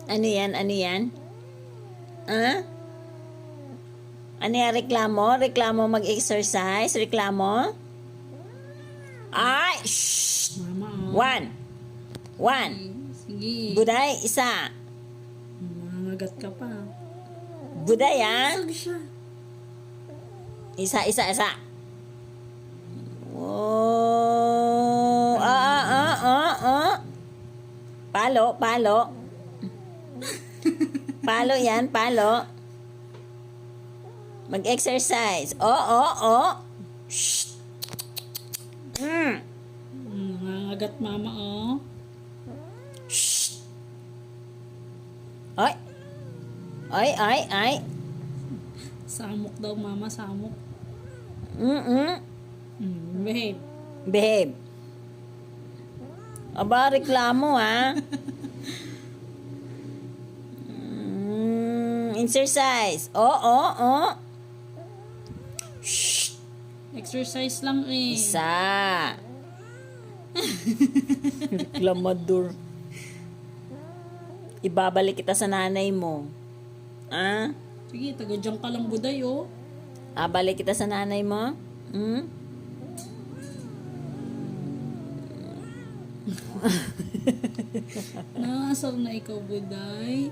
Ano yan? Ano yan? Ah? Ano yan? Reklamo? Reklamo mag-exercise? Reklamo? Ay! Shh! Mama, oh. One. One. Sige. Buday, isa. Mangangagat ka pa. Buday, ah. Sag siya. Isa. Oh. Palo. Palo yan, palo. Mag-exercise. Shh. Mangangagat mama, oh. Shh. Ay. Samok daw mama, samok. Behave. Behave. Aba, reklamo, ha? Exercise. Shh. Exercise lang eh. Isa. Reklamador. Ibabalik kita sa nanay mo. Ah? Sige, taga-dyan ka lang buday, oh. Balik kita sa nanay mo? Nakasar na ikaw, buday.